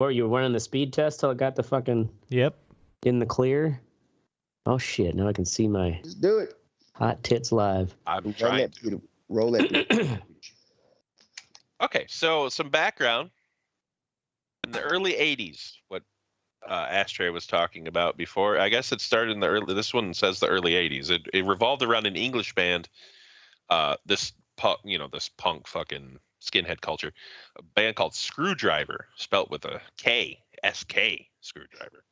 Or you were running the speed test till it got the fucking in the clear? Oh shit, now I can see my Just do it. hot tits live. I'm trying to. Roll it. Okay, so some background. In the early 80s, what Ashtray was talking about before, I guess it started in the early, this one says the early 80s. It revolved around an English band, this punk fucking skinhead culture, a band called Screwdriver, spelt with a K, S-K, Screwdriver,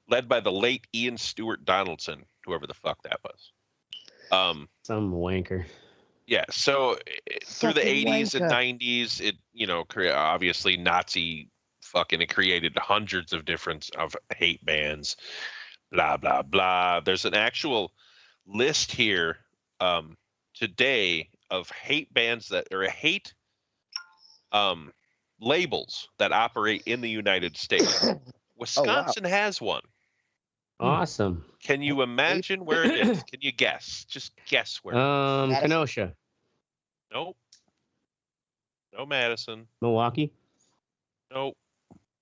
led by the late Ian Stewart Donaldson, whoever the fuck that was. Some wanker. Yeah, so through the Fucking 80s and wanker. 90s, it, obviously Nazi fucking, it created hundreds of different of hate bands, blah, blah, blah. There's an actual list here today of hate bands hate labels that operate in the United States. Wisconsin has one. Awesome. Can you imagine where it is? Can you guess? Just guess where. Kenosha. Nope. No Madison. Milwaukee. Nope.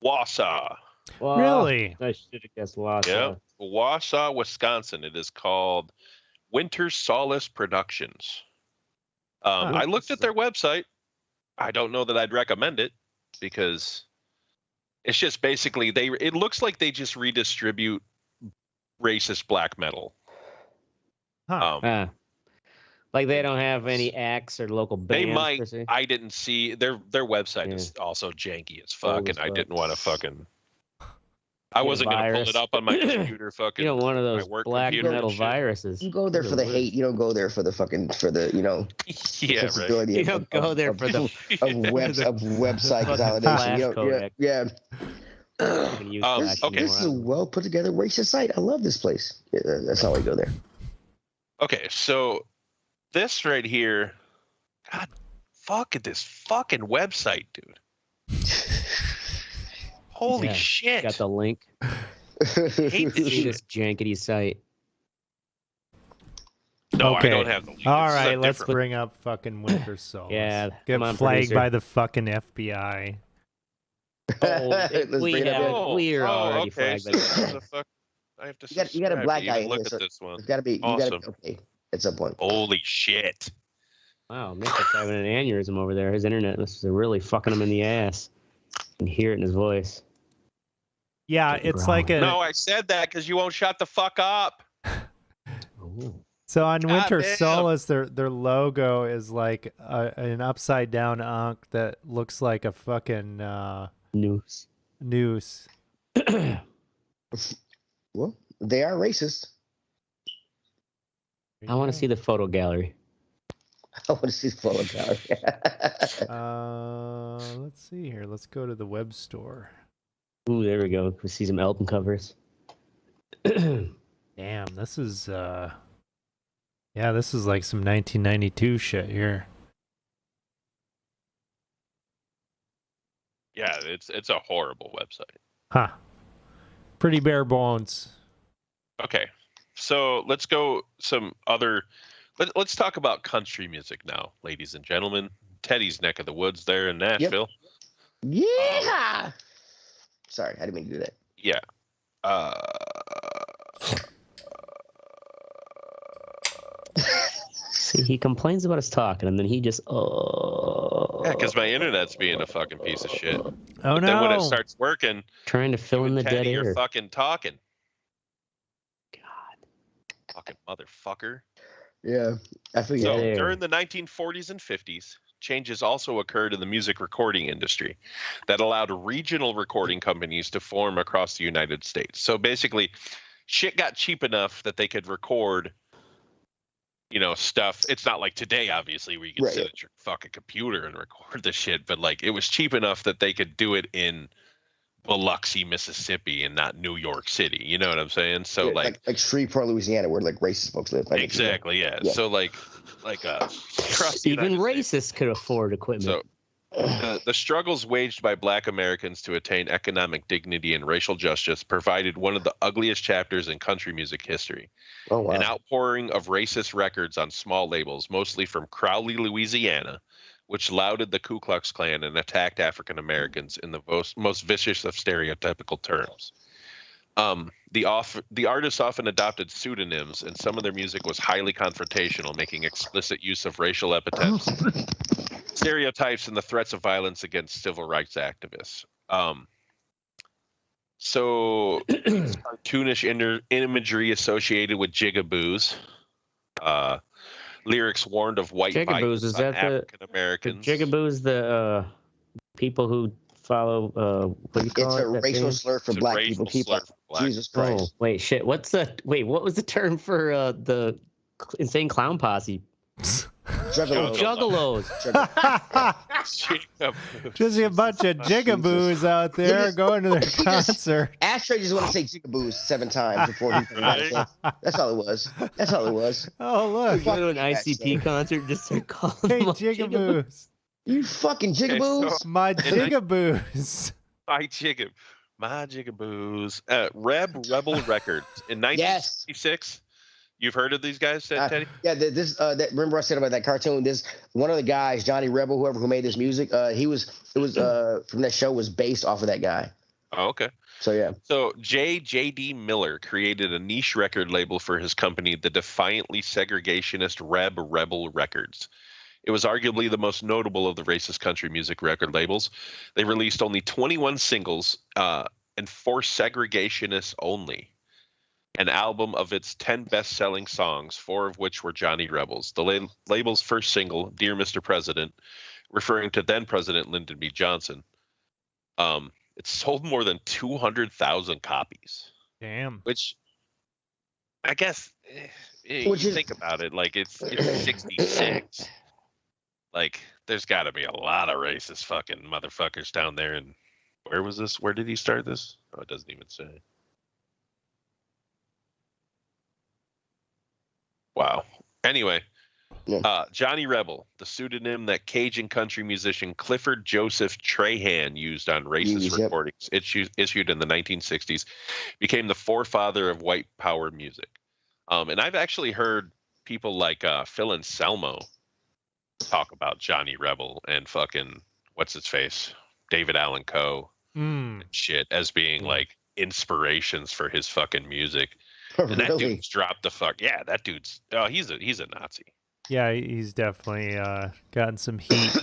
Wausau. Well, Really? I should have guessed Wausau. Yeah. Wausau, Wisconsin. It is called Winter Solace Productions. I looked at their website. I don't know that I'd recommend it because it's just basically it looks like they just redistribute racist black metal. Like they don't have any acts or local bands. They might. Per se. I didn't see their website is also janky as fuck, and I didn't want to fucking. I wasn't gonna pull it up on my computer. Fucking. You know, one of those black metal viruses. You go there for the hate. You don't go there for the fucking Yeah, right. You don't go there for the website consolidation. Yeah. Okay. This is a well put together racist site. I love this place. Yeah, that's how I go there. Okay, so this right here, God, fuck at this fucking website, dude. Holy shit! Got the link. Hate this shit. This jankety site. No, I don't have the link. All right, let's bring up fucking Winter Solace. Get flagged by the fucking FBI. We are already flagged. I have to. You got a black guy. Look at this one. It's got to be awesome. Okay, at some point. Holy shit! Wow, Mick's having an aneurysm over there. His internet is really fucking him in the ass. You can hear it in his voice. Yeah, it's like a. No, I said that because you won't shut the fuck up. So on Winter Solace, their logo is like an upside down ankh that looks like a fucking noose. Well, they are racist. I want to see the photo gallery. I want to see the photo gallery. Let's see here. Let's go to the web store. Ooh, there we go. We see some album covers. Damn, this is this is like some 1992 shit here. Yeah, it's a horrible website. Huh. Pretty bare bones. Okay, so let's go some other. Let's talk about country music now, ladies and gentlemen. Teddy's neck of the woods there in Nashville. Yep. Yeah. Sorry, I didn't mean to do that. Yeah. See, he complains about us talking, and then he just Yeah, because my internet's being a fucking piece of shit. Oh but no! Then when it starts working, trying to fill in the dead air. You're fucking talking. God. Fucking motherfucker. Yeah, I forget. So during the 1940s and 50s, changes also occurred in the music recording industry that allowed regional recording companies to form across the United States. So basically, shit got cheap enough that they could record, stuff. It's not like today, obviously, where you can sit at your fucking computer and record the shit, but like it was cheap enough that they could do it in Biloxi, Mississippi, and not New York City. You know what I'm saying? So like Shreveport, Louisiana, where like racist folks live. Exactly. Yeah. So like even racists could afford equipment. So the struggles waged by Black Americans to attain economic dignity and racial justice provided one of the ugliest chapters in country music history. Oh, wow. An outpouring of racist records on small labels, mostly from Crowley, Louisiana, which lauded the Ku Klux Klan and attacked African Americans in the most vicious of stereotypical terms. The artists often adopted pseudonyms, and some of their music was highly confrontational, making explicit use of racial epithets, stereotypes, and the threats of violence against civil rights activists. So cartoonish imagery associated with jigaboos. Lyrics warned of white Jigaboos, is that African Americans. Jigaboos, the people who follow what do you call it? It's a racial slur for black people. Jesus Christ. Oh, wait, shit. What was the term for the insane clown posse? Juggalos. Just a bunch of jigaboos out there going to their concert. Ashtray just want to say jigaboos 7 times before he That's all it was. Oh, look. Go to an ICP concert, just start calling Hey, them jigaboos. You fucking jigaboos. My jigaboos. My jigaboos. Rebel Records in 1966. You've heard of these guys, Teddy? Yeah, remember I said about that cartoon? This one of the guys, Johnny Rebel, who made this music, it was from that show was based off of that guy. Oh, okay. So yeah. So J.D. Miller created a niche record label for his company, the defiantly segregationist Rebel Records. It was arguably the most notable of the racist country music record labels. They released only 21 singles and 4 segregationists only. An album of its 10 best-selling songs, 4 of which were Johnny Rebels. The label's first single, Dear Mr. President, referring to then-President Lyndon B. Johnson, it sold more than 200,000 copies. Damn. Which, I guess, think about it, like, it's 66. Like, there's got to be a lot of racist fucking motherfuckers down there. And where was this? Where did he start this? Oh, it doesn't even say. Wow. Anyway, Johnny Rebel, the pseudonym that Cajun country musician Clifford Joseph Trahan used on racist recordings issued in the 1960s, became the forefather of white power music. And I've actually heard people like Phil Anselmo talk about Johnny Rebel and fucking what's his face, David Allan Coe, and shit as being like inspirations for his fucking music. And that dude's dropped the fuck. Yeah, that dude's. Oh, he's a Nazi. Yeah, he's definitely gotten some heat.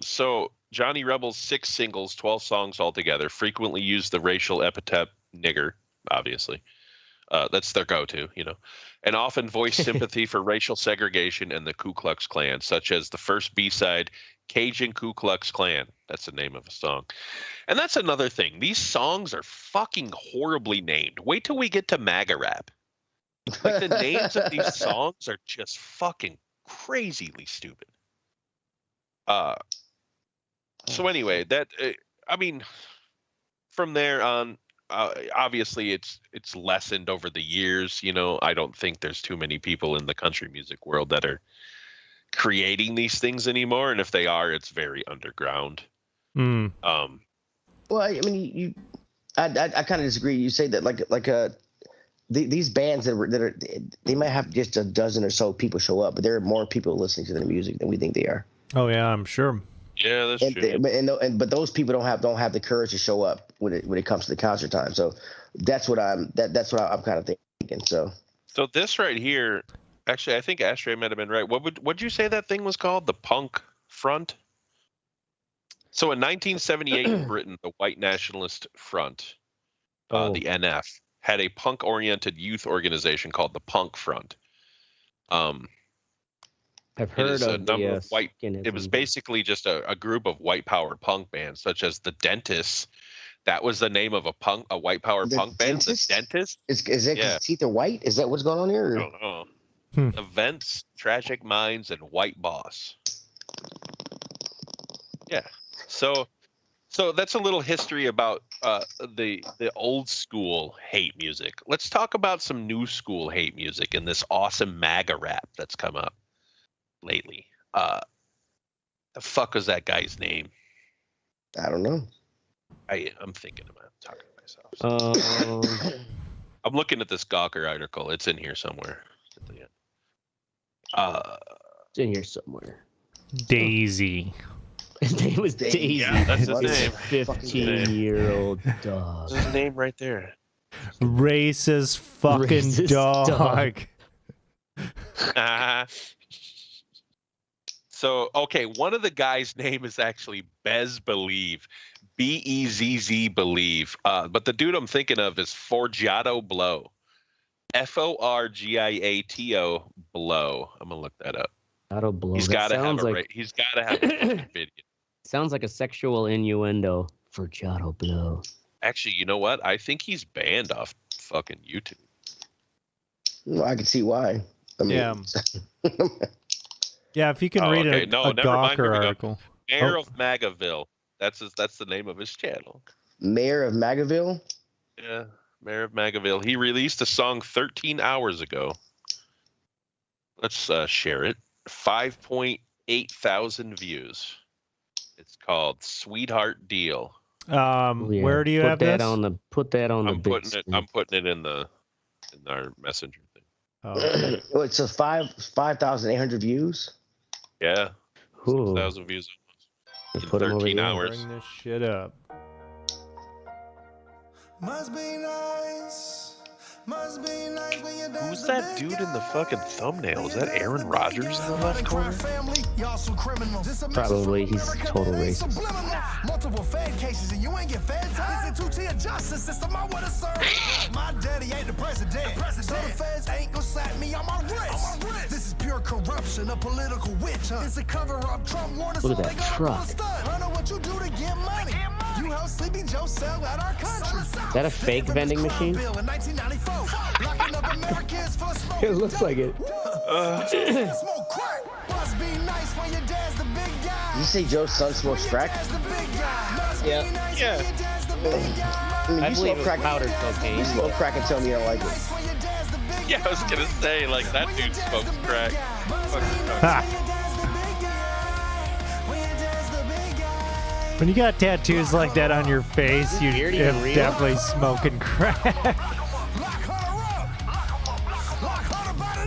So Johnny Rebel's 6 singles, 12 songs altogether, frequently used the racial epithet nigger. Obviously, that's their go-to, and often voiced sympathy for racial segregation and the Ku Klux Klan, such as the first B-side, Cajun Ku Klux Klan. That's the name of a song. And that's another thing. These songs are fucking horribly named. Wait till we get to MAGA rap. Like, the names of these songs are just fucking crazily stupid. So anyway, from there on, obviously it's lessened over the years. I don't think there's too many people in the country music world that are creating these things anymore, and if they are, it's very underground. Well, I mean, I kind of disagree. You say that these bands they might have just a dozen or so people show up, but there are more people listening to their music than we think they are. Oh yeah, I'm sure. Yeah, that's true. But those people don't have the courage to show up when it comes to the concert time. So that's what I'm kind of thinking. So this right here, actually, I think Ashtray might have been right. What'd you say that thing was called? The Punk Front? So in 1978 in Britain, the White Nationalist Front, the NF, had a punk-oriented youth organization called the Punk Front. I've heard of the white. It was basically just a group of white power punk bands, such as the Dentists. That was the name of a white power punk band. The Dentists. Is that because teeth are white? Is that what's going on here? I don't know. Events, Tragic Minds, and White Boss. Yeah. So that's a little history about the old school hate music. Let's talk about some new school hate music and this awesome MAGA rap that's come up lately. The fuck was that guy's name? I don't know. I'm thinking about talking to myself. I'm looking at this Gawker article. It's in here somewhere. in here somewhere. Daisy. His name was Daisy. Yeah, that's his What's name. 15-year-old dog. That's his name right there. Racist fucking Racist dog. So, okay, one of the guys' name is actually Bez Believe. Bezz Believe. But the dude I'm thinking of is Forgiato Blow. Forgiato Blow. I'm gonna look that up. Auto blow. He's got to have a he's got to have a fucking video. Sounds like a sexual innuendo for Forgiato Blow. Actually, you know what? I think he's banned off fucking YouTube. Well, I can see why. I mean, Yeah. Yeah, if you can read okay. a No, never mind. Gawker Here we go. article. Mayor of Magaville. That's the name of his channel. Mayor of Magaville. Yeah, Mayor of Magaville. He released a song 13 hours ago. Let's share it. 5.8 thousand views. It's called Sweetheart Deal. Where do you have this? Put that on the I'm big putting screen. I'm putting it in our messenger thing. Oh. Oh, it's a 5,800 views. Yeah. Ooh. 6,000 views in Put 'em over 13 here. hours. Bring this shit up. Must be nice. Must be nice when you Who's that dude in the fucking thumbnail? Is that Aaron Rodgers in the left corner? Probably. He's total racist. Multiple fed cases and you ain't get fed time. It's a two-tier justice system. I wanna serve. My daddy ain't the president. So the feds ain't gonna slap me on my wrist. This is pure corruption, a political witch hunt. It's a cover-up. Trump warned us. Look at that truck. I know what you do to get money. You help Sleepy Joe sell out our country. Is that a fake vending machine? It looks like it. Did you say Joe's son smokes crack? Yeah. Yeah. I mean, I you believe smoke it's crack. powdered cocaine. You smoke crack and tell me you don't like it. Yeah, I was gonna say, like, that dude smokes crack. Ha. When you got tattoos like that on your face, you Beard even are real? definitely smoking crack.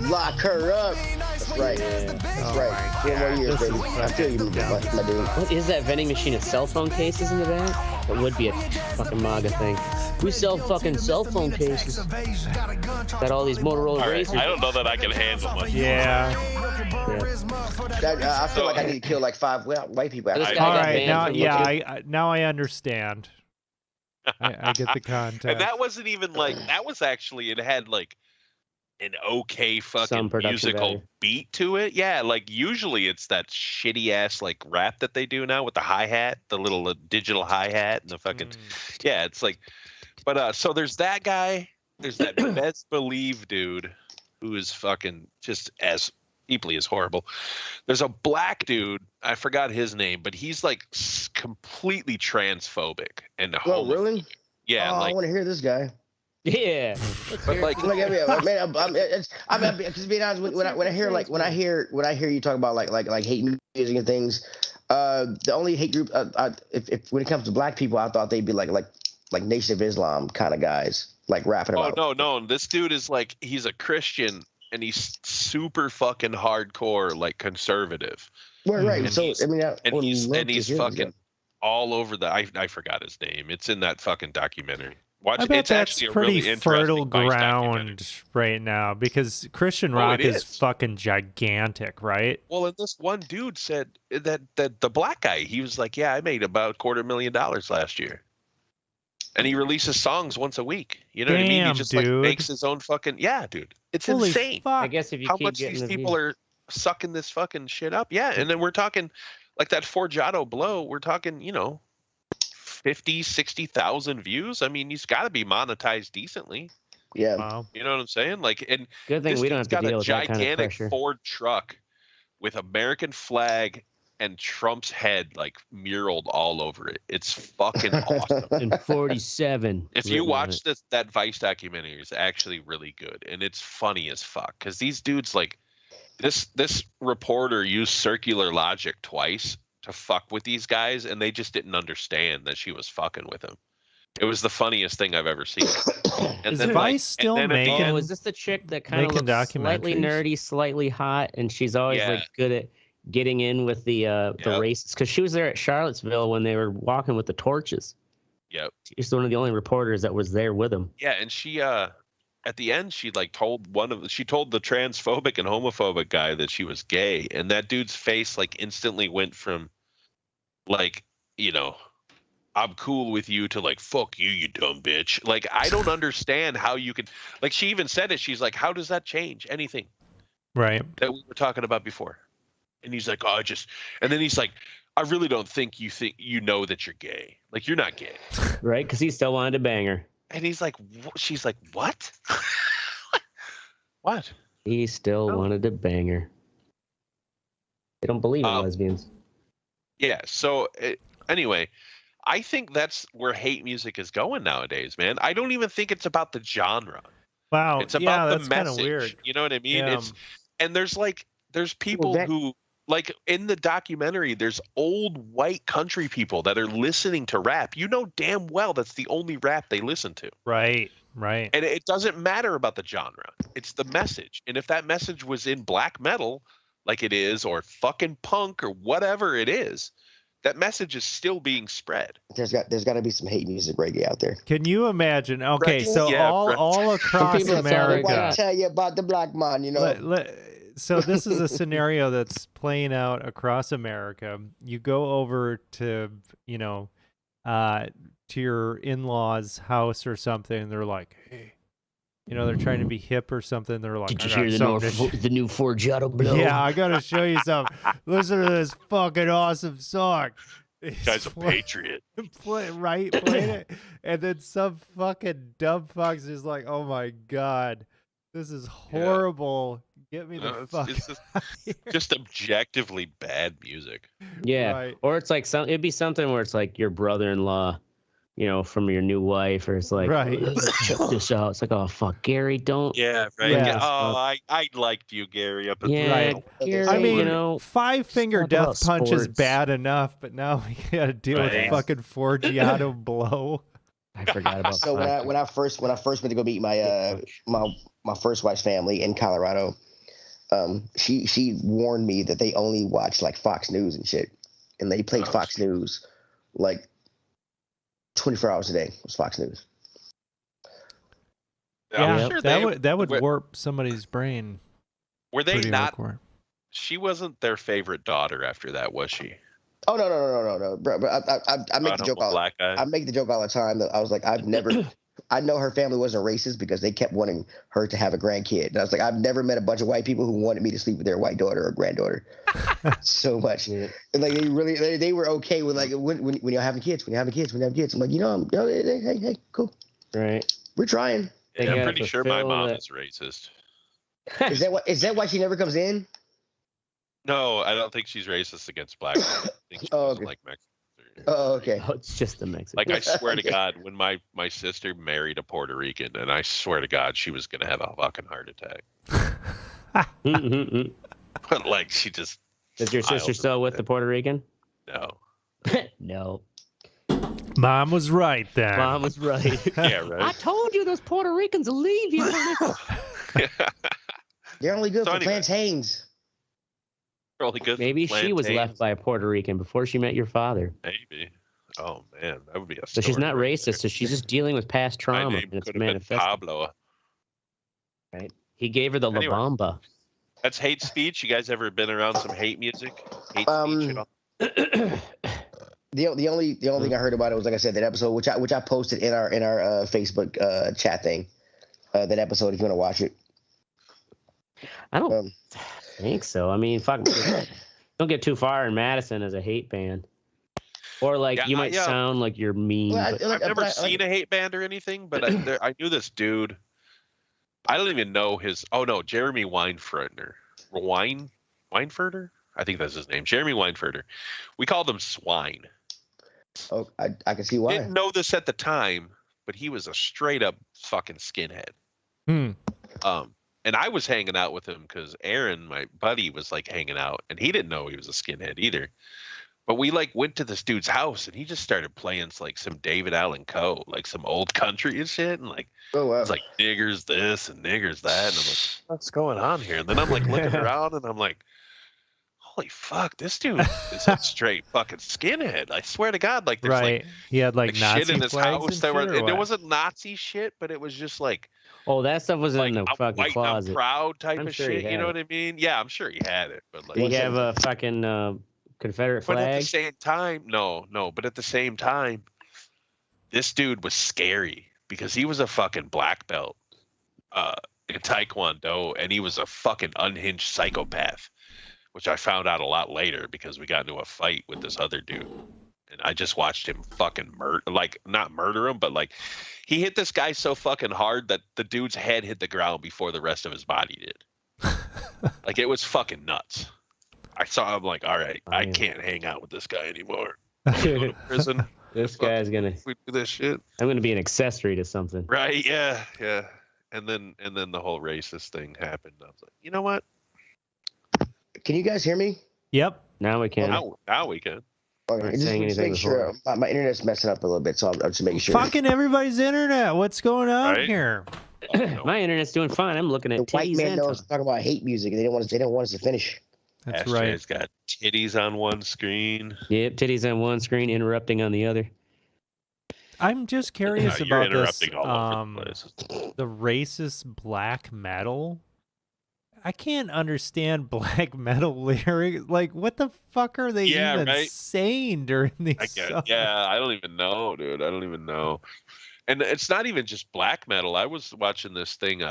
Lock her up. That's right. That's right. 4 more years, baby. I feel you, my dude. What is that vending machine? Of cell phone cases in the back? That would be a fucking MAGA thing. We sell fucking cell phone cases. Got all these Motorola All right, racers. I don't know that I can handle much. Yeah. I feel like I need to kill like 5 white people. This After guy All got right. banned Now, from yeah, looking- now I understand. I get the context. And that wasn't even like, that was actually, it had like an okay Some fucking production musical value. beat to it. Yeah, like usually it's that shitty ass like rap that they do now with the hi-hat, the little digital hi-hat and the fucking, yeah, it's like, but so there's that guy, there's that Bez Believe dude who is fucking just as deeply as horrible. There's a black dude, I forgot his name, but he's like completely transphobic and Oh, really? yeah, Oh, I like want to hear this guy. Yeah. but like Like, I mean, because being honest, when I hear you talk about like hate music and things, the only hate group if when it comes to black people, I thought they'd be like Nation of Islam kind of guys, like rapping about. Oh no, this dude is like, he's a Christian and he's super fucking hardcore, like conservative. Right. And So he's- I mean, And he's would love to he's hear this fucking guy. all over the. I forgot his name. It's in that fucking documentary. Watch I it. bet It's that's actually a pretty really fertile interesting Vice documentary. ground right now because Christian Oh, rock it is is. fucking gigantic, right? Well, and this one dude said that the black guy, he was like, yeah, I made about $250,000 last year. And he releases songs once a week. You know what I mean? He Damn, just like dude. makes his own fucking, yeah, dude. It's Holy insane. fuck. I guess if you How keep much getting these the people views. are sucking this fucking shit up. Yeah, and then we're talking like that Forgiato Blow, we're talking, 50, 60,000 views. I mean, he's got to be monetized decently. Yeah. Wow. You know what I'm saying? Like, and Good thing this we don't dude's have to got deal a with that kind of gigantic pressure. Ford truck with American flag and Trump's head like muraled all over it. It's fucking awesome. And 47. If you written on watch it. that Vice documentary, it's actually really good and it's funny as fuck because these dudes like this reporter used circular logic twice to fuck with these guys and they just didn't understand that she was fucking with him. It was the funniest thing I've ever seen. And Is then, Vice still and then at the making- end- Oh, is this the chick that kind of Making looks slightly documentaries? nerdy, slightly hot, and she's always Yeah. like good at getting in with the races? Because she was there at Charlottesville when they were walking with the torches. Yep. She's one of the only reporters that was there with them. Yeah, and she at the end she like told she told the transphobic and homophobic guy that she was gay, and that dude's face like instantly went from like, I'm cool with you to like, fuck you, you dumb bitch. Like, I don't understand how you could, like, she even said it. She's like, how does that change anything Right. that we were talking about before? And he's like, and then he's like, I really don't think you know that you're gay. Like, you're not gay. Right? Because he still wanted to bang her. And he's like, she's like, what? What? He still wanted to bang her. They don't believe in lesbians. Yeah. So anyway, I think that's where hate music is going nowadays, man. I don't even think it's about the genre. Wow. It's about the that's kind of message. weird. You know what I mean? Yeah. And there's people who, like, in the documentary, there's old white country people that are listening to rap. You know damn well that's the only rap they listen to. Right. And it doesn't matter about the genre. It's the message. And if that message was in black metal, like it is, or fucking punk, or whatever it is, that message is still being spread. There's got to be some hate music reggae out there. Can you imagine? Okay, Right. so Yeah, all across people that's all What America. I tell you about the black man, So this is a scenario that's playing out across America. You go over to, to your in-laws' house or something, and they're like, hey, they're trying to be hip or something. They're like, Did you "I got hear something to the new Forgiato blow? Yeah, I gotta show you something. Listen to this fucking awesome song. Guy's a patriot. Play it, and then some fucking dumb fucks is like, "Oh my god, this is horrible. Get me the fuck It's out here." just objectively bad music. Yeah. Right. Or it's like it'd be something where it's like your brother-in-law, from your new wife, or it's like, Right. check this out. It's like, oh fuck, Gary, don't. Yeah, right. Yeah. Oh, I liked you, Gary, up until Yeah, Right. Gary, I mean, let's 5-finger talk death about punch is sports. bad enough, but now we gotta deal with Right. fucking Forgiato blow. I forgot about So that. when I first went to go meet my first wife's family in Colorado, she warned me that they only watch like Fox News and shit, and they played Fox News like 24 hours a day. It was Fox News. I'm Yeah, sure that would were- warp somebody's brain. Were they Pretty not? hardcore. She wasn't their favorite daughter after that, was she? Oh no, bro! I make the joke all. Black guy. I make the joke all the time that I was like, I know her family wasn't racist because they kept wanting her to have a grandkid. And I was like, I've never met a bunch of white people who wanted me to sleep with their white daughter or granddaughter so much. And like they were okay with like when you're having kids, when you're having kids. I'm like, hey, cool. Right. We're trying. They Yeah, I'm gotta pretty sure my fulfill mom that- is racist. Is that why she never comes in? No, I don't think she's racist against black people. I think she Oh, doesn't okay. like Mexicans. Oh, okay. Oh, it's just the Mexican. Like, I swear to God, when my sister married a Puerto Rican, and I swear to God, she was gonna have a fucking heart attack. But like, she just Is your sister smiled still and with the said, Puerto Rican? No. No. Mom was right then. Mom was right. Yeah, I right. told you those Puerto Ricans will leave you. They're only good So for anyway. plantains. Really good. Maybe she was left plantains. by a Puerto Rican before she met your father. Maybe. Oh man, that would be a. So she's story not right racist. there. So she's just dealing with past My trauma, name and it's could have been manifesting. Pablo. Right? He gave her the Anyway. La Bamba. That's hate speech. You guys ever been around some hate music? Hate speech at all? The only thing I heard about it was, like I said, that episode which I posted in our Facebook chat thing. That episode, if you want to watch it. I don't Um, think so. I mean, fuck. Don't get too far in Madison as a hate band. Or like Yeah, you might sound like you're mean. Well, but- I've never seen a hate band or anything, but I knew this dude. I don't even know his. Oh no, Jeremy Weinfurter. Weinfurter? I think that's his name. Jeremy Weinfurter. We called him Swine. Oh, I can see why. Didn't know this at the time, but he was a straight up fucking skinhead. And I was hanging out with him because Aaron, my buddy, was like hanging out, and he didn't know he was a skinhead either. But we like went to this dude's house and he just started playing like some David Allan Coe, like some old country and shit, and like it's like niggers this and niggers that, and I'm like, what's going on here? And then I'm like looking around and I'm like, holy fuck, this dude is a straight fucking skinhead. I swear to God, like there's like he had like Nazi shit in his flags house and that were shit, or there what? wasn't Nazi shit, but it was just like Oh, that stuff was in the fucking white closet. and proud type I'm of sure he shit. You had know it. what I mean? Yeah, I'm sure he had it, but like Did he have a fucking Confederate but at the flag? same time, no. But at the same time, this dude was scary because he was a fucking black belt in Taekwondo, and he was a fucking unhinged psychopath, which I found out a lot later because we got into a fight with this other dude, and I just watched him fucking not murder him, but like he hit this guy so fucking hard that the dude's head hit the ground before the rest of his body did. Like it was fucking nuts. I saw him like, all right, I can't hang out with this guy anymore. I'm gonna go to prison. This guy's gonna. We do this shit. I'm gonna be an accessory to something. Right? Yeah. And then the whole racist thing happened. I was like, you know what? Can you guys hear me? Yep. Now we can. Now we can. Okay, Not just saying make anything sure my internet's messing up a little bit, so I'm just making sure. Fucking everybody's internet. What's going on Right? here? My internet's doing fine. I'm looking at The white titties man and knows tongue. talking about hate music, and they didn't want us to finish. That's Ashtray's right. got titties on one screen. Yep, titties on one screen, interrupting on the other. I'm just curious No, you're about this. interrupting all over the place. The racist black metal. I can't understand black metal lyrics. Like, what the fuck are they Yeah, even right? saying during these I get, songs? yeah, I don't even know, dude. I don't even know. And it's not even just black metal. I was watching this thing.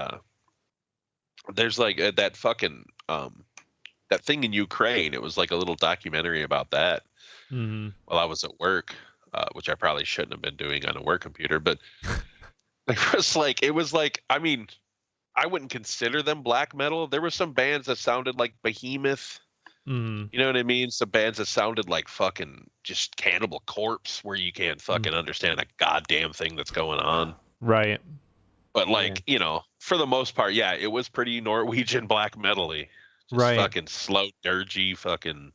There's like that fucking that thing in Ukraine. It was like a little documentary about that. Mm-hmm. While I was at work, which I probably shouldn't have been doing on a work computer, but it was like, I mean, I wouldn't consider them black metal. There were some bands that sounded like Behemoth. Mm-hmm. You know what I mean? Some bands that sounded like fucking just Cannibal Corpse, where you can't fucking understand a goddamn thing that's going on. Right. But like, you know, for the most part, yeah, it was pretty Norwegian black metal-y. Just Right. fucking slow, dirgy, fucking,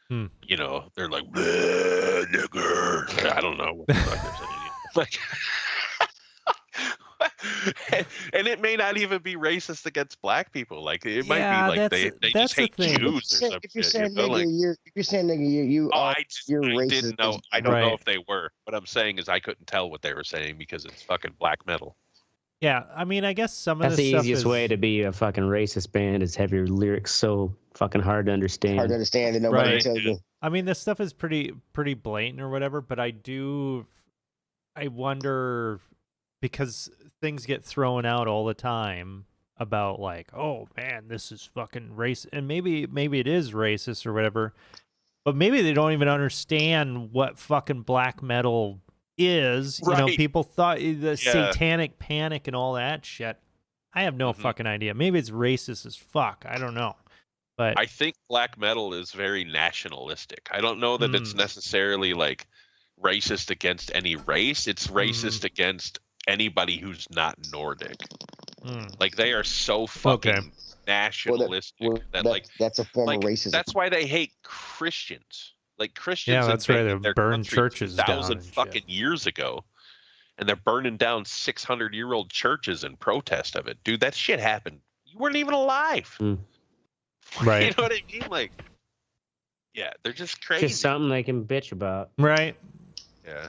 Hmm. you know, they're like, "Bleh, nigger." I don't know what the fuck they're saying. Like, and it may not even be racist against black people. Like it might Yeah, be like that's- they that's just the hate thing. Jews or some If you're shit. saying You know? nigga, Like, if you're saying nigga, you oh, are I racist. didn't know. I don't know Right. if they were. What I'm saying is I couldn't tell what they were saying because it's fucking black metal. Yeah, I mean, I guess some of That's this the stuff easiest is... way to be a fucking racist band is have your lyrics so fucking hard to understand. hard to understand and nobody Right. tells you. I mean, this stuff is pretty blatant or whatever, but I wonder, because things get thrown out all the time about like, oh man, this is fucking racist, and maybe it is racist or whatever, but maybe they don't even understand what fucking black metal is. You know, Right. people thought the Yeah. satanic panic and all that shit. I have no fucking idea. Maybe it's racist as fuck. I don't know. But I think black metal is very nationalistic. I don't know that it's necessarily like racist against any race. It's racist against anybody who's not Nordic. Like they are so fucking nationalistic that's a form of racism. That's why they hate Christians. Like Christians, Yeah, that's right. They invaded their burn country churches down 2,000 and shit. fucking years ago, and they're burning down 600-year-old churches in protest of it. Dude, that shit happened. You weren't even alive. Right. You know what I mean? Like, yeah, they're just crazy. Just something they can bitch about. right. Yeah.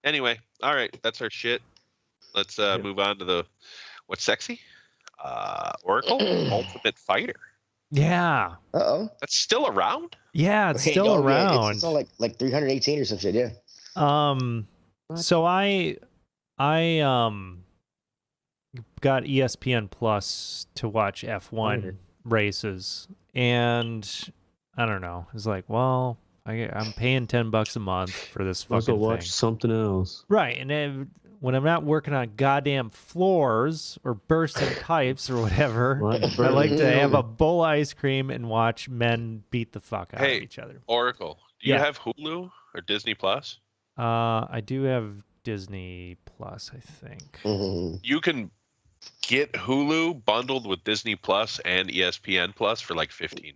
Anyway, all right, that's our shit. Let's move on to what's sexy? Oracle Ultimate Fighter. Yeah. Uh-oh. That's still around? Yeah, it's Hey, still oh, yeah, around. it's all like 318 or some shit, yeah. So I got ESPN Plus to watch F1 races, and I don't know. It's like, well, I'm paying $10 a month for this Also fucking watch thing. something else. Right, and then when I'm not working on goddamn floors or bursting pipes or whatever, I like to have a bowl of ice cream and watch men beat the fuck out of each other. Oracle, do you Yeah. have Hulu or Disney Plus? I do have Disney Plus, I think. You can get Hulu bundled with Disney Plus and ESPN Plus for like $15.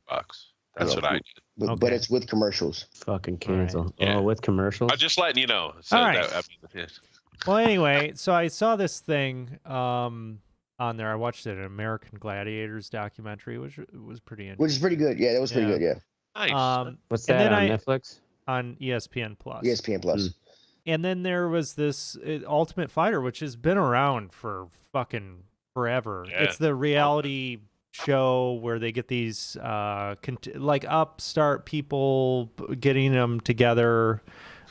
That's what I did. but Okay. it's with commercials. Fucking cancel. Yeah. Oh, with commercials. I'm just letting you know. So All right. yeah. Well, anyway, so I saw this thing on there. I watched it, an American Gladiators documentary, which was pretty interesting. Which is pretty good. Yeah, that was pretty Yeah. good. Yeah. Nice. What's and that then on Netflix? on ESPN Plus. ESPN Plus. And then there was this Ultimate Fighter, which has been around for fucking forever. Yeah. It's the reality show where they get these like upstart people getting them together.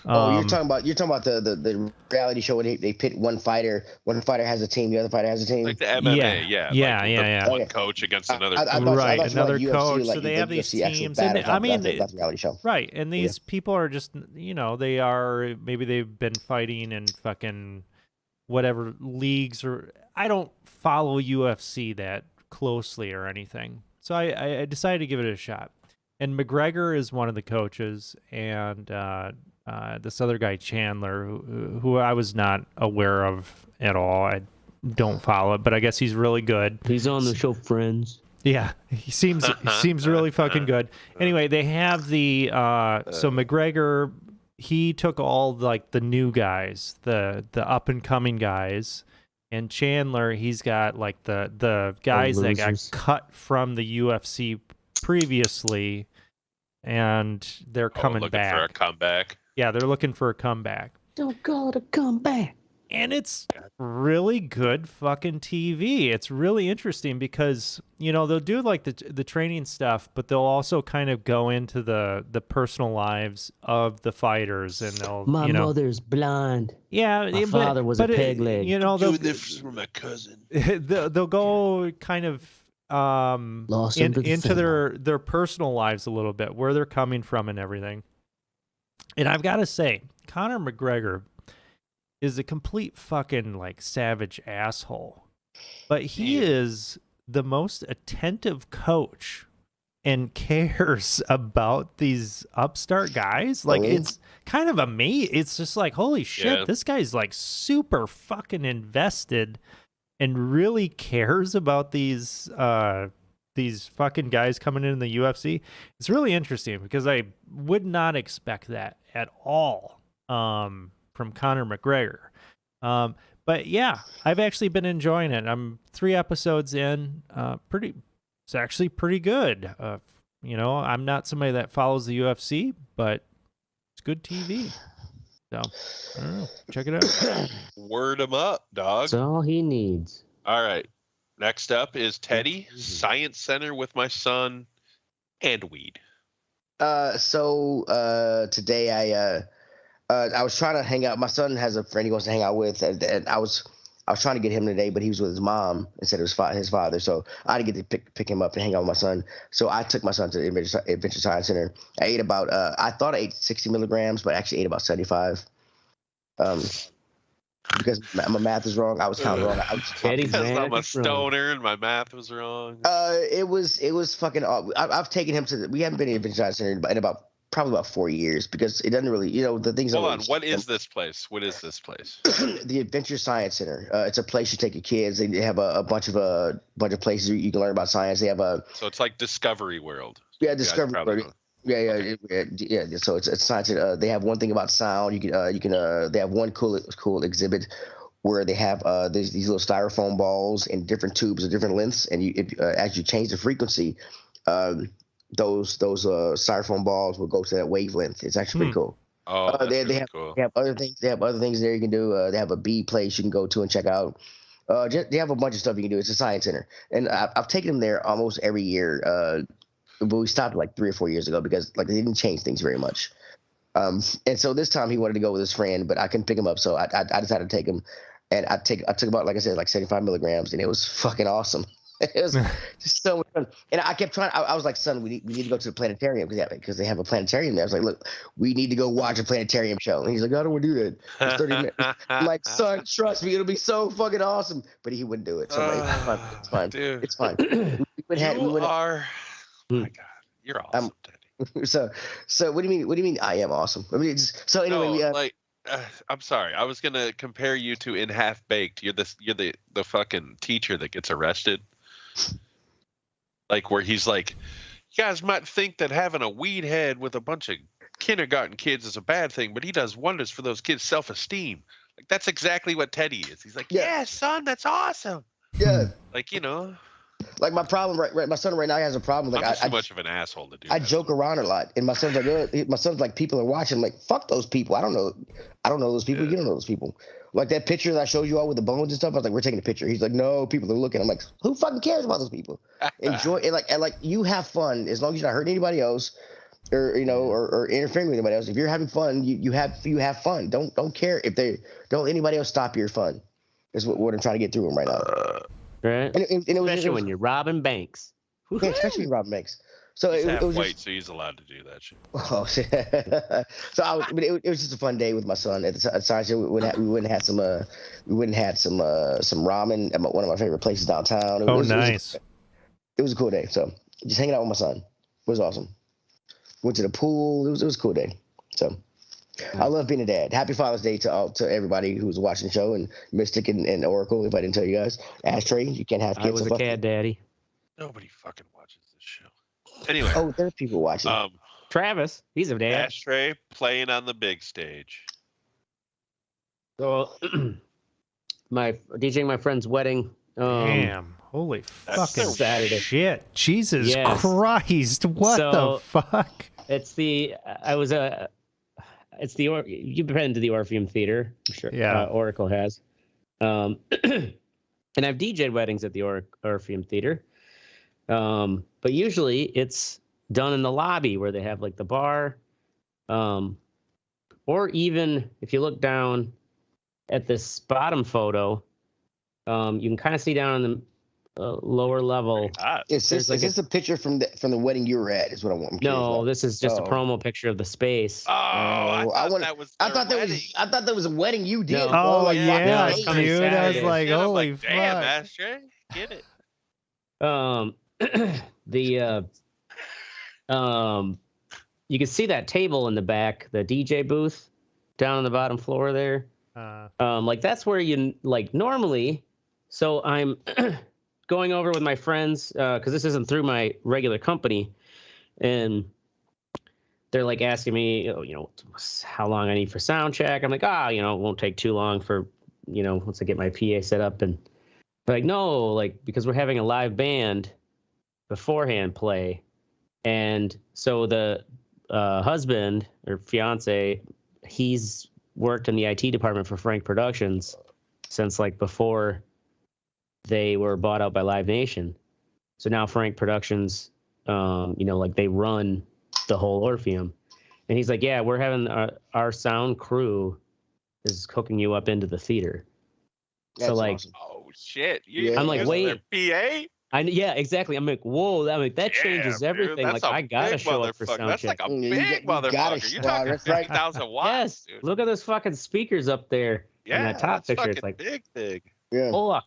You're talking about the reality show where they pit one fighter. One fighter has a team, the other fighter has a team. Like the MMA, Yeah. One coach against another. Right, another UFC, coach. like so they the have these UFC actual teams, and battles, I mean, that's a reality show. right? And these people are just, they are maybe they've been fighting in fucking whatever leagues, or I don't follow UFC that closely or anything, so I decided to give it a shot. And McGregor is one of the coaches, and this other guy Chandler, who I was not aware of at all. I don't follow it, but I guess he's really good. He's on the show Friends. Yeah, he seems really fucking good. Anyway, they have the so McGregor, he took all like the new guys, the up and coming guys, and Chandler, he's got like the guys that got cut from the UFC previously, and they're coming looking back for a comeback. Yeah, they're looking for a comeback. Don't call it a comeback. And it's really good fucking TV. It's really interesting because, they'll do like the training stuff, but they'll also kind of go into the personal lives of the fighters, and they'll My mother's blind. Yeah, my father was a peg leg. They'll do this for my cousin. They'll go kind of into their personal lives a little bit, where they're coming from and everything. And I've got to say, Conor McGregor is a complete fucking like savage asshole, but he is the most attentive coach and cares about these upstart guys. Like it's kind of amazing. It's just like, holy shit, this guy's like super fucking invested and really cares about these fucking guys coming in the UFC. It's really interesting because I would not expect that at all from Conor McGregor. But yeah, I've actually been enjoying it. I'm 3 episodes in. It's actually pretty good. I'm not somebody that follows the UFC, but it's good TV. So I don't know. Check it out. Word him up, dog. That's all he needs. All right. Next up is Teddy, Science Center with my son, and weed. So today I was trying to hang out. My son has a friend he wants to hang out with, and I was trying to get him today, but he was with his mom instead of his father. So I didn't get to pick him up and hang out with my son. So I took my son to the Adventure Science Center. I ate about I thought I ate 60 milligrams, but I actually ate about 75. Because my math is wrong. I was counting wrong. I'm a stoner and my math was wrong. It was fucking. I've taken him to. We haven't been in Adventure Science Center in probably about 4 years because it doesn't really, the things. Hold on, what is this place? What is this place? The Adventure Science Center. It's a place you take your kids. They have a bunch of places you can learn about science. They have So it's like Discovery World. Yeah, Discovery World. Yeah. So it's science. They have one thing about sound. You can. They have one cool exhibit where they have these little styrofoam balls in different tubes of different lengths, and as you change the frequency, those styrofoam balls will go to that wavelength. It's actually pretty cool. Oh, that's they really have cool. They have other things. They have other things there you can do. They have a bee place you can go to and check out. They have a bunch of stuff you can do. It's a science center, and I've taken them there almost every year. But we stopped like 3 or 4 years ago because like they didn't change things very much. And so this time he wanted to go with his friend, but I couldn't pick him up, so I decided to take him. And I took about, like I said, like 75 milligrams, and it was fucking awesome. It was just so much fun. And I kept trying. I was like, son, we need to go to the planetarium because they have a planetarium there. I was like, look, we need to go watch a planetarium show. And he's like, I don't want to do that. It's 30 minutes. I'm like, son, trust me, it'll be so fucking awesome. But he wouldn't do it. So I'm like, it's fine. Dude. It's fine. My God, you're awesome, Teddy. So what do you mean? I am awesome. I mean, so anyway, I'm sorry. I was gonna compare you to in Half Baked. You're the fucking teacher that gets arrested. Like where he's like, You guys might think that having a weed head with a bunch of kindergarten kids is a bad thing, but he does wonders for those kids' self-esteem. Like that's exactly what Teddy is. He's like, yeah, son, that's awesome. Yeah. Like, Like my problem, right? My son right now has a problem. Like I'm just too much of an asshole to do. I that. joke around a lot, and my son's like, people are watching. I'm like, fuck those people. I don't know those people. You don't know those people. Like that picture that I showed you all with the bones and stuff. I was like, we're taking a picture. He's like, no, people are looking. I'm like, who fucking cares about those people? Enjoy it. Like you have fun as long as you're not hurting anybody else, or or interfering with anybody else. If you're having fun, you have fun. Don't care if don't let anybody else stop your fun. Is what I'm trying to get through him right now. Right. And Especially when you're robbing banks. Yeah, especially Rob Banks. So He's it half was white, just, so he's allowed to do that shit. oh shit. So it was just a fun day with my son at the science show. We went and had some ramen at one of my favorite places downtown. Nice. It was a cool day. So just hanging out with my son. It was awesome. Went to the pool. It was a cool day. So I love being a dad. Happy Father's Day to everybody who's watching the show, and Mystic and Oracle. If I didn't tell you guys, Ashtray, you can't have kids. I was a cat daddy. Nobody fucking watches this show. Anyway. Oh, there's people watching. Travis, he's a dad. Ashtray playing on the big stage. So, DJing my friend's wedding. Damn. Holy fucking Saturday. shit. Jesus Yes. Christ. What the fuck? It's the you've been to the Orpheum Theater, I'm sure. Yeah. Oracle has. And I've DJed weddings at the Orpheum Theater. But usually it's done in the lobby where they have like the bar. Or even if you look down at this bottom photo, you can kind of see down on the lower level. Is this a picture from the wedding you were at? Is what I want. No, this is just a promo picture of the space. Oh, I thought that was a wedding you did. No. Oh, like, yeah, it's coming dude. I was Saturday. like, And I'm holy like, damn, fuck. Ashtray, get it. You can see that table in the back, the DJ booth down on the bottom floor there. Like that's where you like normally. So I'm going over with my friends because this isn't through my regular company, and they're like asking me, how long I need for sound check. I'm like, it won't take too long for, once I get my PA set up. And they're like, no, like because we're having a live band beforehand play, and so the husband or fiance, he's worked in the IT department for Frank Productions since like before they were bought out by Live Nation. So now Frank Productions, like they run the whole Orpheum. And he's like, yeah, we're having our sound crew is hooking you up into the theater. That's so like, awesome. Oh shit! I'm like, wait. PA? Yeah, exactly. I'm like, whoa, that changes Damn, everything. dude, like, I gotta show up for sound That's check. like a You big gotta motherfucker. You're show up. talking That's right. 50,000 watts. Yes, Dude. look at those fucking speakers up there. Yeah, in that top that's picture. fucking It's like, big. Yeah. oh,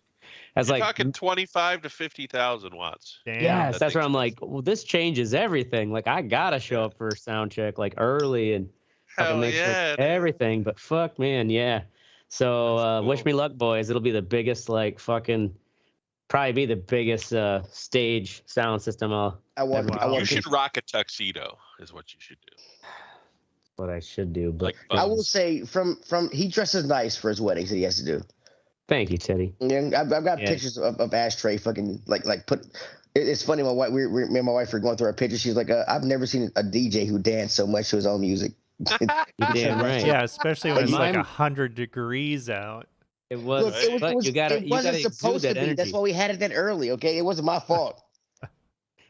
that's You're like talking 25 to 50,000 watts. Damn. yes, that's where thing's I'm like, well, this changes everything. Like, I gotta show up for sound check like early and fucking Hell make yeah, sure dude. everything. But fuck, man, yeah. So That's wish cool. me luck, boys. It'll be the biggest, like, probably be the biggest stage sound system I want. Wow. I You want. should rock a tuxedo, is what you should do. what I should do. But Like I will Bugs. say from he dresses nice for his weddings that he has to do. thank you, Teddy. And I've got Yeah. pictures of Ashtray fucking like put. It's funny. My wife, me and my wife were going through our pictures. She's like, I've never seen a DJ who danced so much to his own music. You're damn right. Yeah, especially when it's like Mine- 100 degrees out. It was. Look, but you gotta. it wasn't supposed to be. That's why we had it that early. Okay, it wasn't my fault.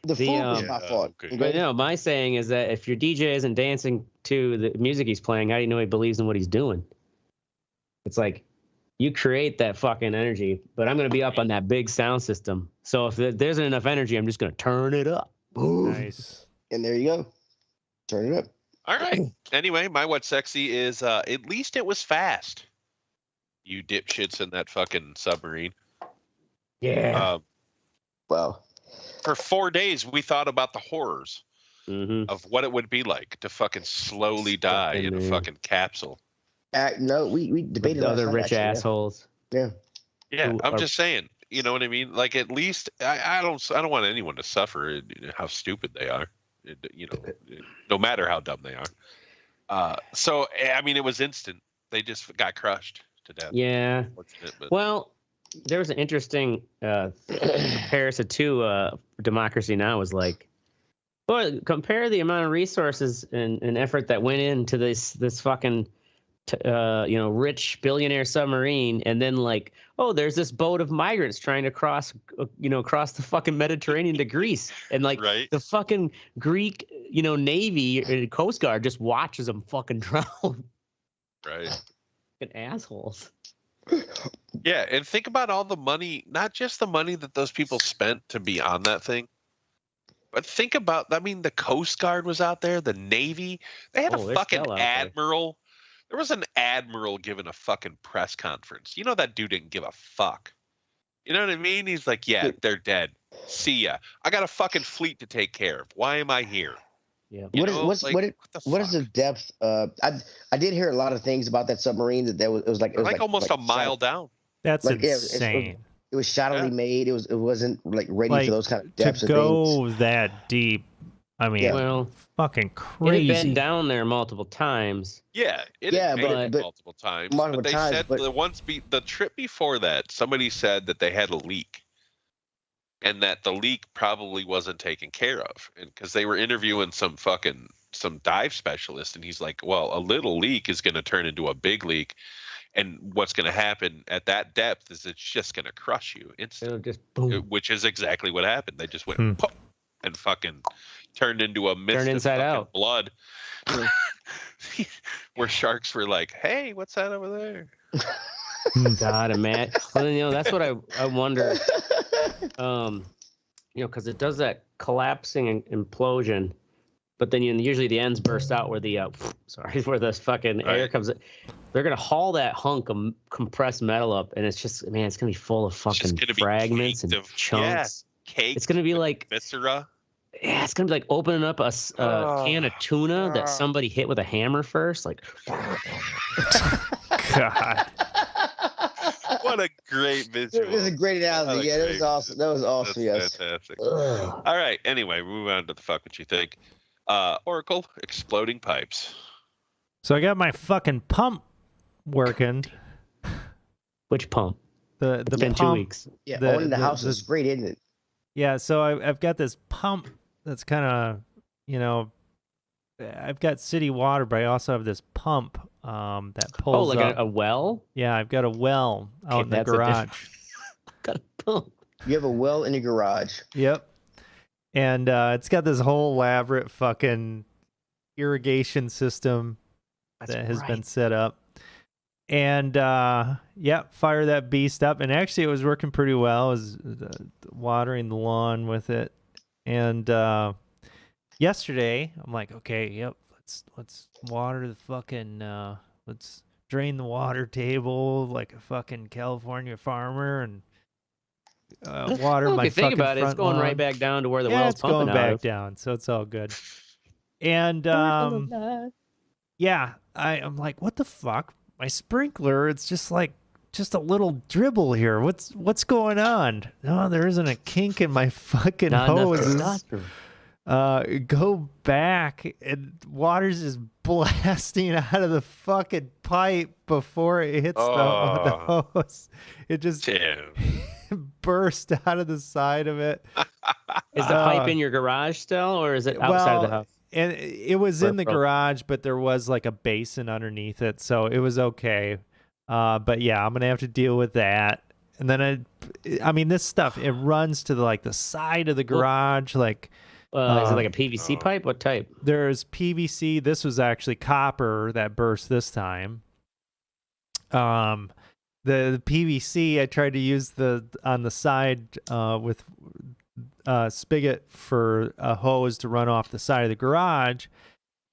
The food was my Yeah, fault. okay. But no, my saying is that if your DJ isn't dancing to the music he's playing, how do you know he believes in what he's doing? It's like you create that fucking energy, but I'm gonna be up on that big sound system. So if there isn't enough energy, I'm just gonna turn it up. Nice. And there you go. Turn it up. All right. Anyway, my what's sexy is at least it was fast. You dipshits in that fucking submarine. Yeah. Wow. For 4 days, we thought about the horrors Mm-hmm. of what it would be like to fucking slowly die Fucking in a man. fucking capsule. No, we debated The last other night, rich actually, yeah. assholes. Yeah. Yeah, Who I'm are- just saying. You know what I mean? Like at least I don't want anyone to suffer how stupid they are. You know, no matter how dumb they are. So I mean, it was instant. They just got crushed to death. Yeah. But... Well, there was an interesting comparison to Democracy Now! Was like, well, compare the amount of resources and effort that went into this fucking rich billionaire submarine, and then like, oh, there's this boat of migrants trying to cross the fucking Mediterranean to Greece, and like the fucking Greek Navy Coast Guard just watches them fucking drown. Right. Fucking assholes. Yeah, and think about all the money, not just the money that those people spent to be on that thing, but think about, I mean, the Coast Guard was out there, the Navy, they had a fucking admiral. There was an admiral giving a fucking press conference. You know that dude didn't give a fuck. You know what I mean? He's like, yeah, they're dead. See ya. I got a fucking fleet to take care of. Why am I here? Yeah. What is the depth? I did hear a lot of things about that submarine that it was like almost a mile down. That's insane. It was shoddily made. It wasn't like ready for those kind of depths. To go that deep. I mean, well, fucking crazy. It had been down there multiple times. Yeah, it had been multiple times. But they said the trip before that, somebody said that they had a leak. And that the leak probably wasn't taken care of, and because they were interviewing some dive specialist, and he's like, "Well, a little leak is going to turn into a big leak, and what's going to happen at that depth is it's just going to crush you instantly." Just boom. Which is exactly what happened. They just went pop, and fucking turned into a mist of fucking blood, where sharks were like, "Hey, what's that over there?" God, man. Well, that's what I wonder. Because it does that collapsing and implosion, but then usually the ends burst out where the where the fucking air comes in. They're gonna haul that hunk of compressed metal up, and it's just, man, it's gonna be full of fucking fragments and chunks. Cake. It's gonna be like viscera. Yeah, it's gonna be like opening up a can of tuna that somebody hit with a hammer first. Like, God. What a great visual. It was a great analogy. Yeah, that was awesome. That was awesome. Yes. Fantastic. All right. Anyway, move on to the fuck what you think. Oracle, exploding pipes. So I got my fucking pump working. Which pump? The it's been pump, 2 weeks. Yeah, owning the house is great, isn't it? Yeah, so I've got this pump that's kind of, I've got city water, but I also have this pump that pulls like up. a well? Yeah, I've got a well out in the garage. Got a pump. You have a well in your garage. Yep. And it's got this whole elaborate fucking irrigation system that has been set up. And fire that beast up. And actually it was working pretty well. I was watering the lawn with it. And yesterday I'm like, okay, yep, let's water the fucking let's drain the water table like a fucking California farmer and water my fucking think about it, it's going lawn. right back down to where the well's it's going pumping back out of. Down, so it's all good. And yeah, I'm like, what the fuck? My sprinkler, it's just a little dribble here. What's going on? No, there isn't a kink in my fucking hoses. Go back, and water's just blasting out of the fucking pipe before it hits the hose. It just burst out of the side of it. Is the pipe in your garage still, or is it outside of the house? And it was in the garage, but there was like a basin underneath it, so it was okay. But yeah, I'm gonna have to deal with that. And then I mean, this stuff, it runs to the side of the garage, is it like a PVC pipe? What type? There's PVC. This was actually copper that burst this time. The PVC, I tried to use on the side with spigot for a hose to run off the side of the garage.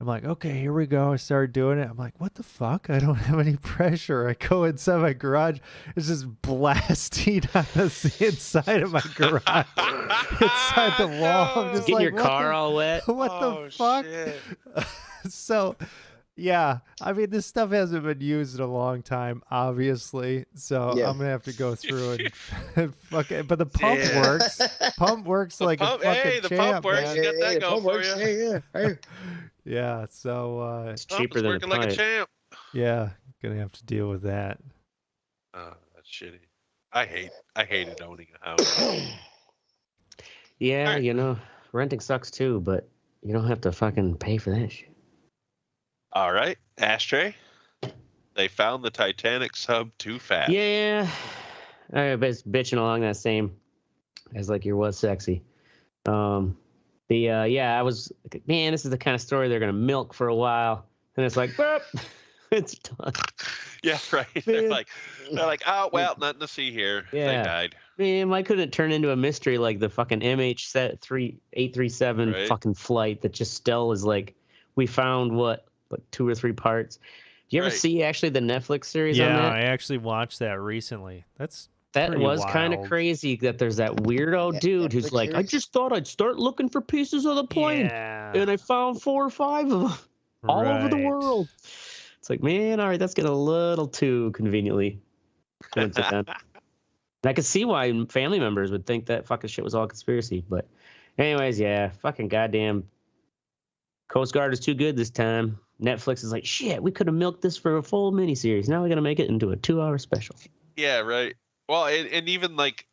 I'm like, okay, here we go. I started doing it. I'm like, what the fuck? I don't have any pressure. I go inside my garage. It's just blasting on the inside of my garage, inside the wall. I'm just getting your car all wet. What the fuck? So Yeah, I mean, this stuff hasn't been used in a long time, obviously. So Yeah. I'm gonna have to go through and fuck it. But the pump Yeah. works. Pump works The like pump, a fucking hey, the champ, pump works. man. You got that the going pump for works. you. Yeah. Yeah. So It's Pump cheaper is than a working like a pipe. champ. yeah, gonna have to deal with that. Oh, that's shitty. I hated owning a house. Yeah, Alright. you know, renting sucks too, but you don't have to fucking pay for that shit. All right, Ashtray. They found the Titanic sub too fast. Yeah, I was bitching along that same as like your was sexy. Yeah, I was like, man, this is the kind of story they're gonna milk for a while, and it's like, boop, it's done. Yeah, right. They're like, oh well, nothing to see here. Yeah. They died. Man, why couldn't it turn into a mystery like the fucking MH837 Right. fucking flight that just still is like, we found what, like 2 or 3 parts. Do you ever Right. see actually the Netflix series on Yeah, that? I actually watched that recently. That That was kind of wild. crazy that there's that weirdo Yeah, dude who's Netflix like, I series? just thought I'd start looking for pieces of the plane. Yeah. And I found 4 or 5 of them all over the Right. world. It's like, man, all right, that's getting a little too conveniently coincidental. And I could see why family members would think that fucking shit was all conspiracy. But anyways, yeah, fucking goddamn Coast Guard is too good this time. Netflix is like, shit, we could have milked this for a full miniseries. Now we got to make it into a 2-hour special. Yeah, right. Well, and even like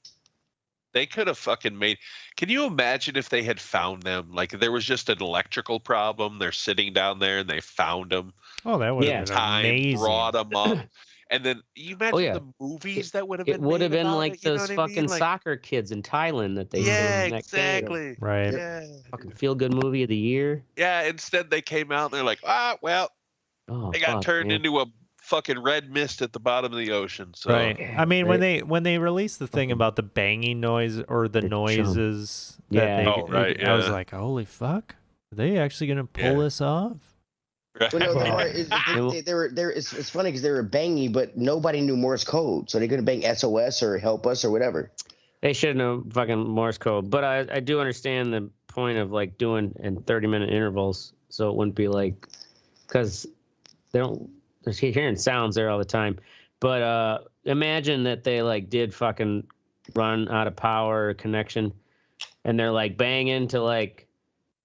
they could have fucking made. Can you imagine if they had found them? Like there was just an electrical problem. They're sitting down there and they found them. Oh, that would Yeah. have been Time amazing. brought them up, and then you imagine yeah. the movies that would have been. It would have made been about like it, you know those what I fucking mean? Like, soccer kids in Thailand that they yeah, filmed next day. exactly. Right. Yeah, Fucking feel good movie of the year. yeah. Instead, they came out and they're like, well, Oh, they got fuck, turned man. into a fucking red mist at the bottom of the ocean. So Right. I mean, Right. when they released the thing about the banging noise or the The chum. noises, Yeah. that Oh, right, I was yeah. like, holy fuck, are they actually gonna pull Yeah. this off? Right. Well, no, the Well, part is they were there. It's funny because they were bangy, but nobody knew Morse code, so they couldn't bang SOS or help us or whatever. They should know fucking Morse code. But I do understand the point of like doing in 30-minute intervals, so it wouldn't be like, because they're hearing sounds there all the time. But imagine that they like did fucking run out of power or connection, and they're like banging to like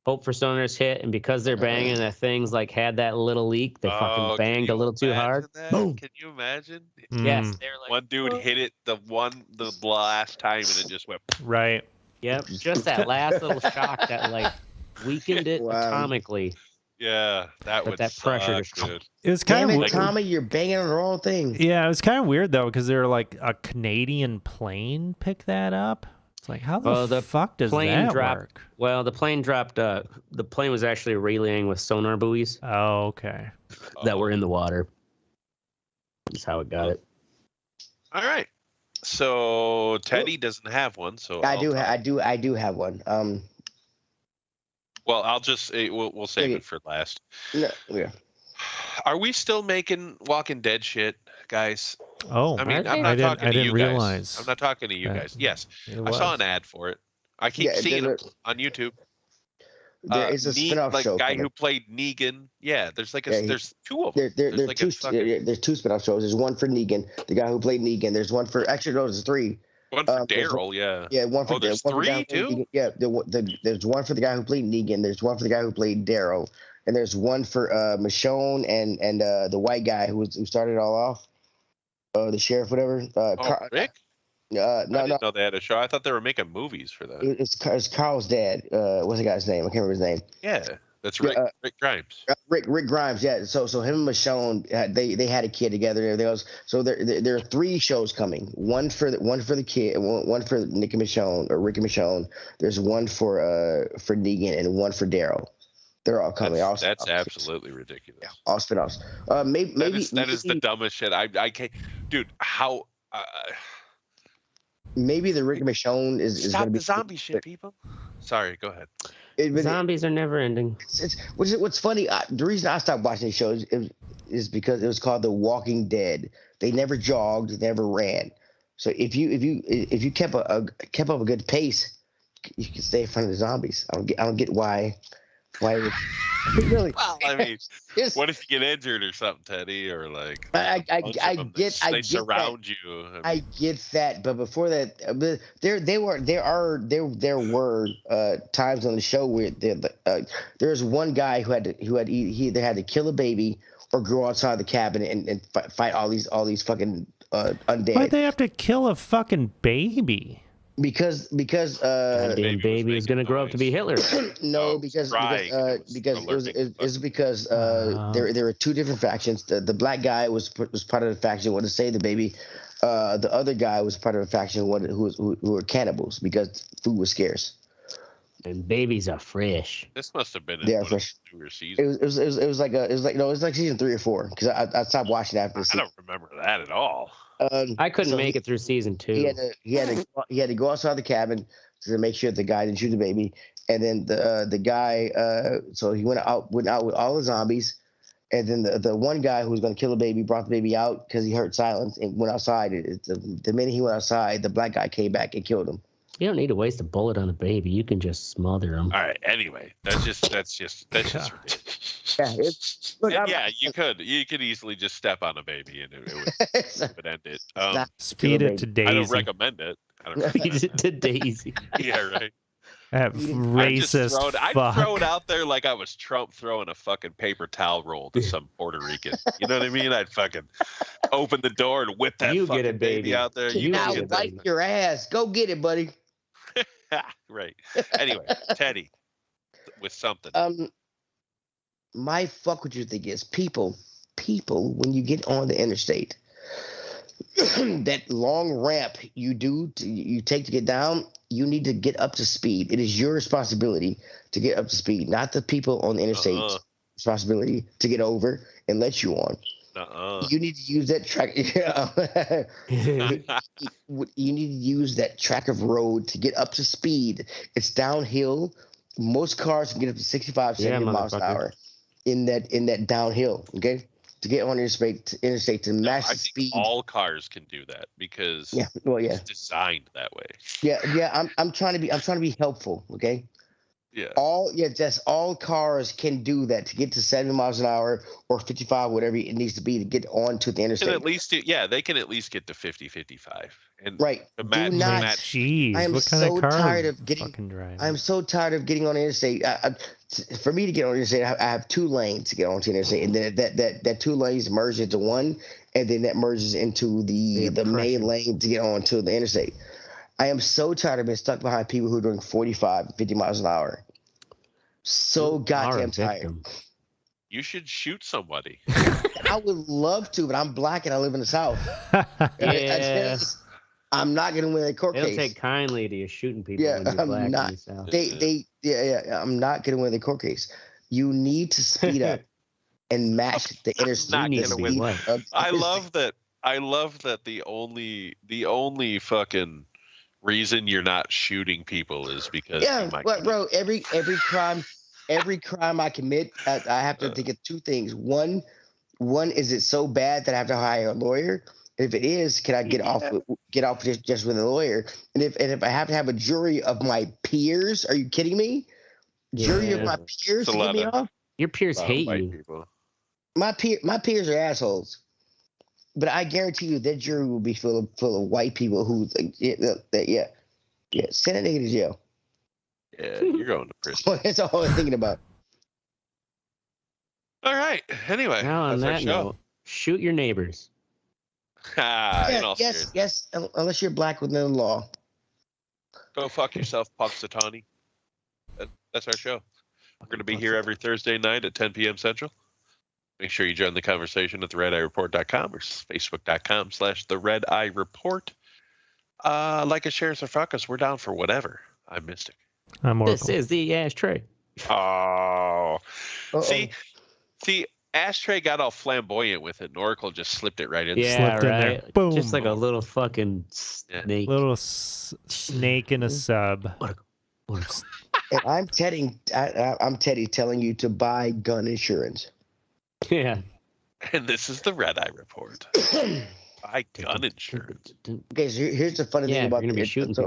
hope for sonar's hit, and because they're banging, that thing's like had that little leak. They Oh, fucking can banged a you little too hard. imagine that? Boom. Can you imagine? Yes, Mm, they're like, One dude hit it the last time and it just went. right. yep, just that last little shock that like weakened it Wow. atomically. Yeah, that But would that pressure suck, just- dude. It was Damn kind it, of Tommy, you're banging on the wrong thing. yeah, it was kind of weird though because they're like a Canadian plane picked that up. It's like how the, Well, the fuck does plane that dropped- work? Well, the plane dropped. The plane was actually relaying with sonar buoys Oh, okay. that were in the water. That's how it got it. All right. So Teddy doesn't have one, so I I'll do. talk. I do have one. Well, I'll just we'll save Okay. it for last. No, yeah. Are we still making Walking Dead shit, guys? Oh, I mean, Are I'm they? not talking I to didn't you realize. guys. I'm not talking to you that guys. Yes, it I saw was. an ad for it. I keep Yeah, seeing there's it on YouTube. There is a spin-off like show. guy coming. who played Negan. Yeah, there's like Yeah, there's 2 of them. There's like two. a fucking- There's 2 spin-off shows. There's one for Negan, the guy who played Negan. There's one for actually no, there's 3. One for there's one- Daryl. Yeah. Yeah, one for Oh, there's one for the guy 3 who played too? Negan. Yeah, there's one for the guy who played Negan. There's one for the guy who played Daryl, and there's one for Michonne and the white guy who started it all off, the sheriff, whatever. Oh, Rick? I No, didn't know they had a show. I thought they were making movies for that. it's Carl's dad. What's the guy's name? I can't remember his name. Yeah, that's Yeah, Rick. Rick Grimes. Rick Grimes, yeah. So him and Michonne, they had a kid together. There are 3 shows coming. One for the kid, one for Nick and Michonne or Rick and Michonne. There's one for Negan and one for Daryl. They're all coming. That's absolutely ridiculous. Yeah, all spinoffs. Maybe That is the dumbest shit. I can't, dude. How? maybe the Rick and Michonne is Stop going to be the zombie shit, people. Sorry, go ahead. Zombies are never ending. What's funny? The reason I stopped watching these shows is because it was called The Walking Dead. They never jogged, they never ran. So if you kept up a good pace, you could stay in front of the zombies. I don't get why Why would really? Well, I mean, It's- what if you get injured or something, Teddy, or like I a bunch of them get they that. surround you. I get that, but before that, there were times on the show where there's one guy who he either had to kill a baby or go outside the cabin and fight all these fucking undead. Why'd they have to kill a fucking baby? Because Goddamn baby is gonna grow up to be Hitler. no, because there were two different factions. The black guy was part of the faction who wanted to save the baby. The other guy was part of a faction who were cannibals because food was scarce. And babies are fresh. This must have been They in are one fresh. of the newer seasons. It was like season 3 or 4 because I stopped watching after the I don't remember that at all. I couldn't so make it through season 2. He had to go outside the cabin to make sure the guy didn't shoot the baby, and then the guy so he went out with all the zombies, and then the one guy who was going to kill the baby brought the baby out because he heard silence and went outside. The minute he went outside, the black guy came back and killed him. You don't need to waste a bullet on a baby. You can just smother him. All right. Anyway, that's just Yeah, you could easily just step on a baby and it would end it. Feed it to Daisy. I don't recommend it. Feed it to Daisy. Yeah, right. That racist I'd fuck. throw it out there like I was Trump throwing a fucking paper towel roll to some Puerto Rican. You know what I mean? I'd fucking open the door and whip that You fucking get it, baby. out there. You now get wipe your ass. Go get it, buddy. Right. Anyway, Teddy, with something. My fuck what you think is people when you get on the interstate, that long ramp you take to get down, you need to get up to speed. It is your responsibility to get up to speed, not the people on the interstate responsibility to get over and let you on. You need to use that track. You need to use that track of road to get up to speed. It's downhill. Most cars can get up to 65, 70 miles an hour in that downhill. Okay, to get on interstate to match the speed. All cars can do that because it's designed that way. Yeah. I'm trying to be helpful. Okay. Yeah. All cars can do that to get to 70 miles an hour or 55, whatever it needs to be to get onto the interstate. They can at least get to 50, 55. And right. Jeez, I am what kind so of car tired of getting. fucking driving? I'm so tired of getting on the interstate. For me to get on the interstate, I have 2 lanes to get onto the interstate, and then that 2 lanes merge into one, and then that merges into the main lane to get onto the interstate. I am so tired of being stuck behind people who are doing 45, 50 miles an hour. So goddamn tired. You should shoot somebody. I would love to, but I'm black and I live in the South. Yeah. I'm not going to win a court case. They'll take kindly to you shooting people when you're black in the South. I'm not going to win the court case. You need to speed up and match the interstate. I love that the only fucking reason you're not shooting people is because bro, every crime I commit, I have to think of 2 things. One is it so bad that I have to hire a lawyer? If it is, can I get off just with a lawyer? And if I have to have a jury of my peers, are you kidding me? Jury of my peers to get me off? Your peers hate you. People. My peers are assholes. But I guarantee you that jury will be full of white people who send a nigga to jail. Yeah, you're going to prison. That's all I'm thinking about. All right. Anyway, now on that note, shoot your neighbors. Yes, unless you're black within the law. Go fuck yourself, Punxsutawney. That's our show. We're going to be here every Thursday night at 10 p.m. Central. Make sure you join the conversation at theredeyereport.com or facebook.com/theredeyereport. Like us, share us, or fuck us. We're down for whatever. I'm Mystic. I'm Oracle. This is the ashtray. Oh. See, Ashtray got all flamboyant with it, and Oracle just slipped it right in. Yeah, Slipped in there. Boom. Just like a little fucking snake. Little snake in a sub. And I'm Teddy telling you to buy gun insurance. Yeah. And this is the Red Eye Report. Buy gun insurance. Okay, so here's the funny thing about you're gonna be shooting